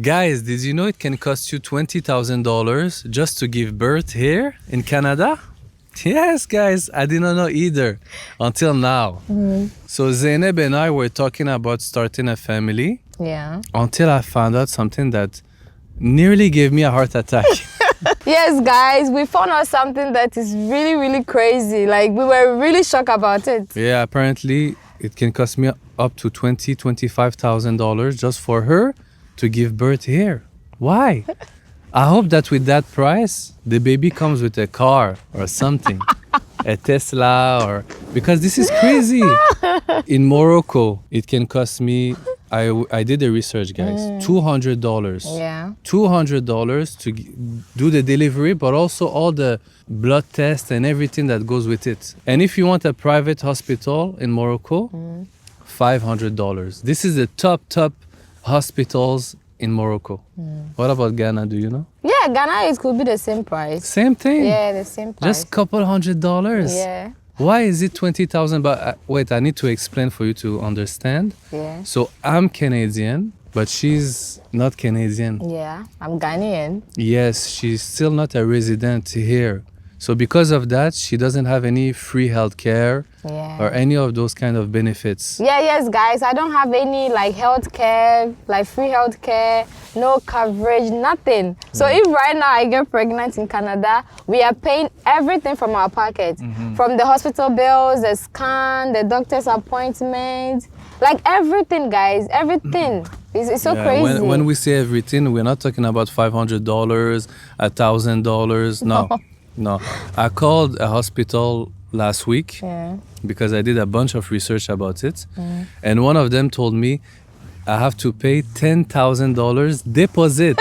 Guys, did you know it can cost you $20,000 just to give birth here in Canada? Yes, guys, I did not know either until now. So Zainab and I were talking about starting a family Yeah. until I found out something that nearly gave me a heart attack. Yes, guys, we found out something that is really, really crazy. Like, we were really shocked about it. Yeah, apparently it can cost me up to $25,000 just for her to give birth here. Why? I hope that with that price, the baby comes with a car or something, a Tesla, or because this is crazy. In Morocco, it can cost me. I did the research, guys. $200. Yeah. $200 to do the delivery, but also all the blood tests and everything that goes with it. And if you want a private hospital in Morocco, $500. This is the top hospitals in Morocco. What about Ghana? Do you know? Yeah, Ghana, it could be the same price. Same thing. Yeah, the same price. Just couple $100. Yeah. Why is it 20,000? But wait, I need to explain for you to understand. Yeah. So I'm Canadian, but she's not Canadian. Yeah, I'm Ghanaian. Yes, she's still not a resident here. So because of that, she doesn't have any free healthcare Yeah. or any of those kind of benefits. Yeah, yes, guys. I don't have any like healthcare, like free healthcare, no coverage, nothing. So if right now I get pregnant in Canada, we are paying everything from our pocket, from the hospital bills, the scan, the doctor's appointment, like everything, guys, everything. It's so crazy. When we say everything, we're not talking about $500, $1,000. No, no. I called a hospital last week. Yeah. Because I did a bunch of research about it. And one of them told me I have to pay $10,000 deposit,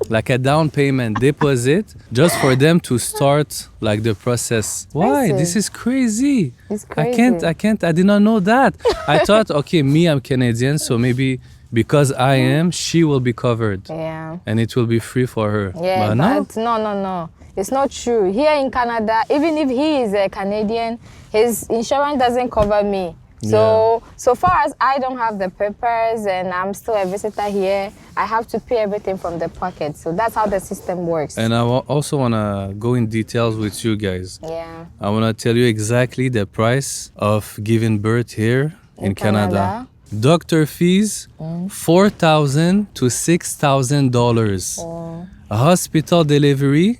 like a down payment deposit, just for them to start like the process. Why? Crazy. This is crazy. It's crazy. I did not know that. I thought, okay, me, I'm Canadian, so maybe because I am, she will be covered. Yeah. And it will be free for her. Yeah, but no. but no. It's not true. Here in Canada, even if he is a Canadian, his insurance doesn't cover me. So far as I don't have the papers and I'm still a visitor here, I have to pay everything from the pocket. So that's how the system works. And I also want to go in details with you guys. Yeah. I want to tell you exactly the price of giving birth here in Canada. Doctor fees, $4,000 to $6,000. A hospital delivery,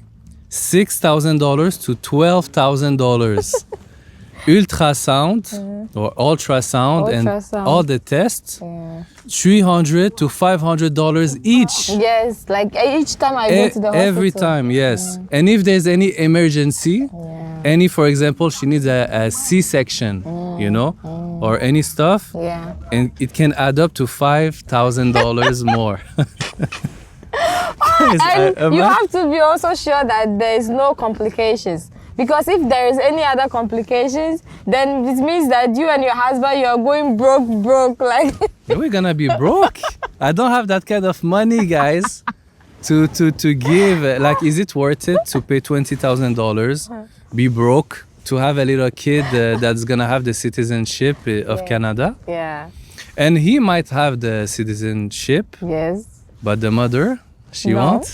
$6,000 to $12,000. Ultrasound or ultrasound and all the tests, $300 to $500 each. Yes, like each time I go to the hospital. Every time, yes. And if there's any emergency, for example, she needs a C-section, or any stuff, and it can add up to $5,000 more. And you have to be also sure that there is no complications. Because if there is any other complications, then it means that you and your husband, you are going broke. Like we're gonna be broke. I don't have that kind of money, guys, to give. Like, is it worth it to pay $20,000, be broke, to have a little kid that's gonna have the citizenship of Canada? Yeah. And he might have the citizenship. Yes. But the mother, she won't.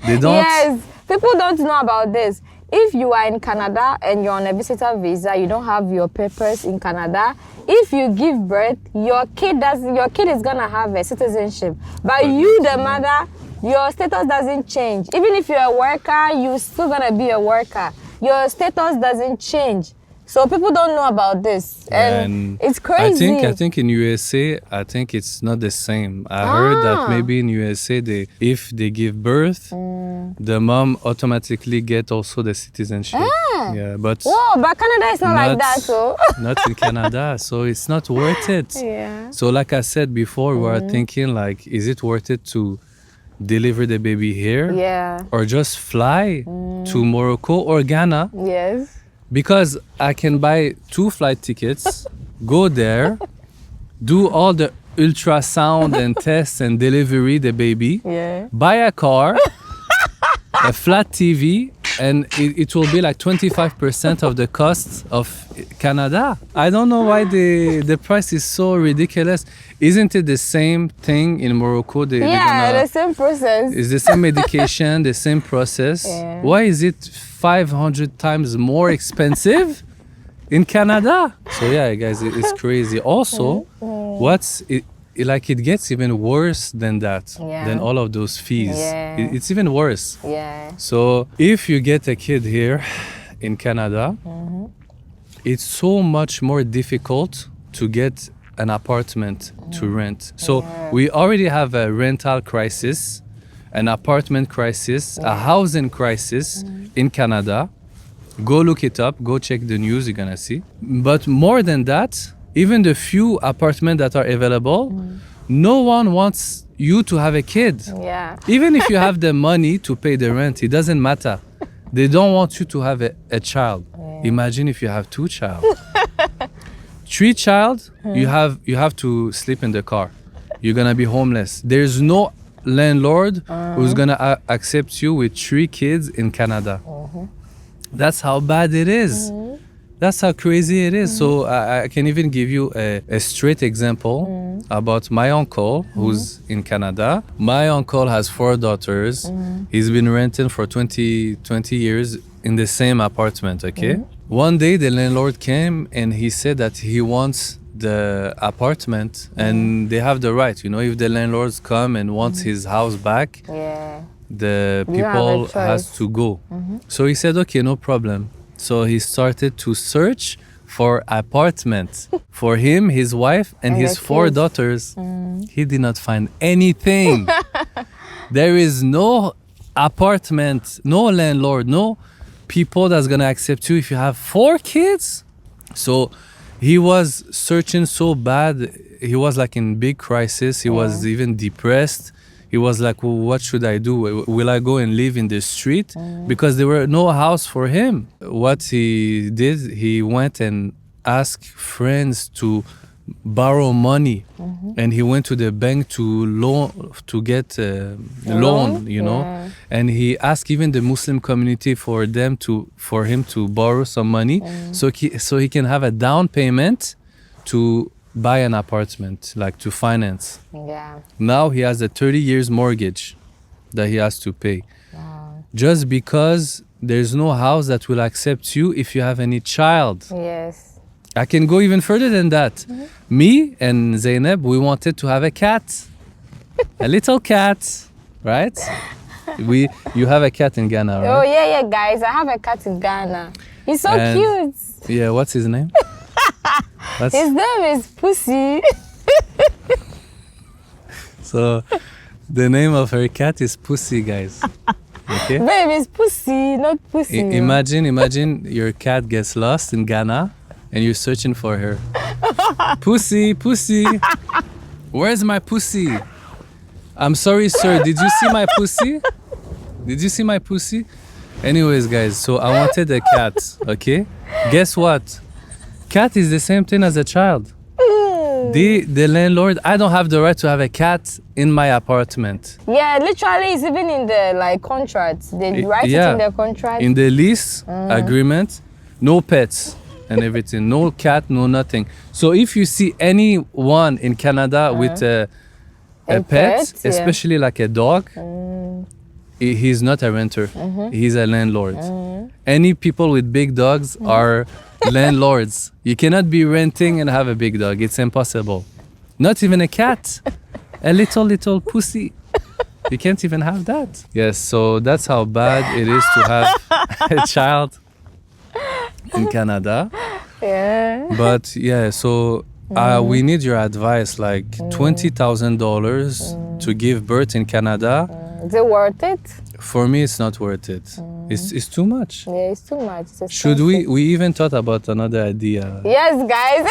They don't. Yes. People don't know about this. If you are in Canada and you're on a visitor visa, you don't have your papers in Canada. If you give birth, your kid is gonna have a citizenship. But you, the mother, your status doesn't change. Even if you're a worker, you're still gonna be a worker. Your status doesn't change. So people don't know about this, and it's crazy. I think in USA, I think it's not the same. I heard that maybe in USA, if they give birth, the mom automatically get also the citizenship. Yeah, but Canada is not like that, so not in Canada, so it's not worth it. Yeah. So like I said before, we were thinking like, is it worth it to deliver the baby here? Yeah. Or just fly to Morocco or Ghana? Yes. Because I can buy 2 flight tickets, go there, do all the ultrasound and tests and delivery the baby, buy a car, a flat TV, and it will be like 25% of the cost of Canada. I don't know why the price is so ridiculous. Isn't it the same thing in Morocco? The same process. It's the same medication, the same process. Yeah. Why is it 500 times more expensive in Canada? So yeah, guys, it's crazy. Also, it gets even worse than that, than all of those fees. Yeah. It's even worse. Yeah. So if you get a kid here in Canada, it's so much more difficult to get an apartment to rent. So we already have a rental crisis, an apartment crisis, a housing crisis in Canada. Go look it up, go check the news, you're gonna see. But more than that, even the few apartments that are available, no one wants you to have a kid. Yeah. Even if you have the money to pay the rent, it doesn't matter. They don't want you to have a child. Imagine if you have 2 child. 3 child, you have to sleep in the car. You're gonna be homeless. There's no landlord who's gonna accept you with 3 kids in Canada. That's how bad it is. That's how crazy it is. So I can even give you a straight example about my uncle who's in Canada. My uncle has 4 daughters. He's been renting for 20 years in the same apartment, okay? One day the landlord came and he said that he wants the apartment and they have the right, if the landlords come and wants his house back, the people has to go. So he said, okay, no problem. So he started to search for apartments for him, his wife, and his 4 daughters. He did not find anything. There is no apartment, no landlord, no people that's gonna accept you if you have 4 kids. So he was searching so bad. He was like in big crisis. He was even depressed. He was like, well, what should I do? Will I go and live in the street? Because there were no house for him. What he did, he went and asked friends to borrow money. And he went to the bank to get a loan, And he asked even the Muslim community for him to borrow some money so he can have a down payment to buy an apartment, like to finance. Yeah. Now he has a 30 years mortgage that he has to pay. Wow. Just because there's no house that will accept you if you have any child. Yes. I can go even further than that. Me and Zainab, we wanted to have a cat. A little cat, right? You have a cat in Ghana, right? Oh, yeah, guys. I have a cat in Ghana. He's so cute. Yeah, what's his name? His name is Pussy. So the name of her cat is Pussy, guys. Okay? Babe, it's Pussy, not Pussy. Imagine your cat gets lost in Ghana and you're searching for her. Pussy, where's my pussy? I'm sorry, sir, did you see my pussy? Did you see my pussy? Anyways, guys, so I wanted a cat, okay? Guess what? Cat is the same thing as a child. The landlord, I don't have the right to have a cat in my apartment. Yeah, literally, it's even in the contracts. They write it in the contract. In the lease agreement, no pets and everything, no cat, no nothing. So if you see anyone in Canada with a pet, especially like a dog, he's not a renter. He's a landlord. Any people with big dogs are landlords. You cannot be renting and have a big dog. It's impossible. Not even a cat. A little pussy. You can't even have that. Yes, so that's how bad it is to have a child in Canada. Yeah. But yeah, so we need your advice, like $20,000 to give birth in Canada. Is it worth it? For me, it's not worth it. It's too much. Yeah, it's too much. Should we even thought about another idea? Yes, guys.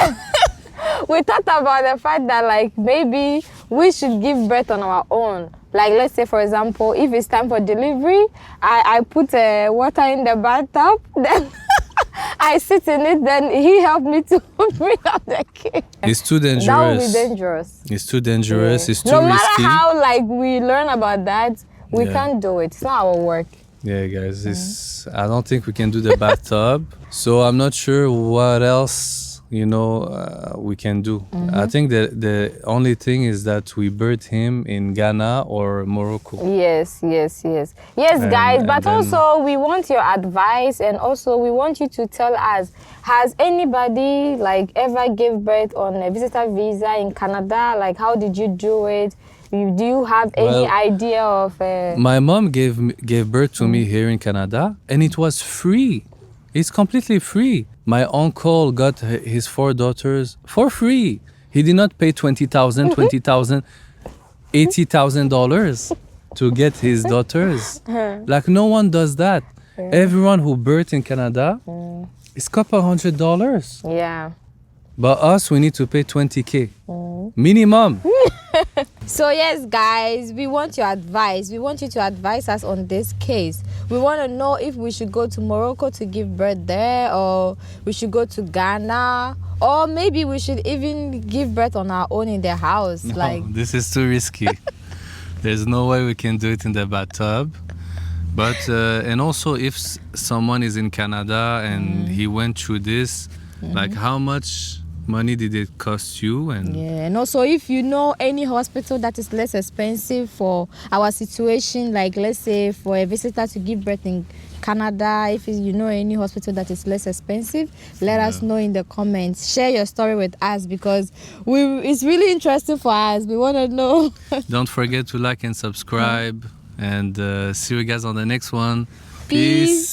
We thought about the fact that maybe we should give birth on our own. Like, let's say, for example, if it's time for delivery, I put water in the bathtub, then I sit in it, then he helped me to bring up the kid. It's too dangerous. That would be dangerous. It's too dangerous. Yeah. It's too risky. risky. No matter how we learn about that, we can't do it. It's not our work. Yeah, guys, I don't think we can do the bathtub. So I'm not sure what else, we can do. I think the only thing is that we birth him in Ghana or Morocco. Yes, guys. But also, we want your advice, and also we want you to tell us: has anybody like ever give birth on a visitor visa in Canada? Like, how did you do it? Do you have any idea of? My mom gave birth to me here in Canada, and it was free. It's completely free. My uncle got his 4 daughters for free. He did not pay $20,000, $80,000 to get his daughters. Like, no one does that. Everyone who birthed in Canada is couple $100. Yeah. But us, we need to pay $20K minimum. So yes, guys, we want your advice. We want you to advise us on this case. We want to know if we should go to Morocco to give birth there, or we should go to Ghana, or maybe we should even give birth on our own in the house. No, this is too risky. There's no way we can do it in the bathtub. But and also, if someone is in Canada and he went through this, like, how much money did it cost you? And also, if you know any hospital that is less expensive for our situation, like let's say for a visitor to give birth in Canada, if you know any hospital that is less expensive, let us know in the comments. Share your story with us, because it's really interesting for us. We want to know. Don't forget to like and subscribe, and see you guys on the next one. Peace.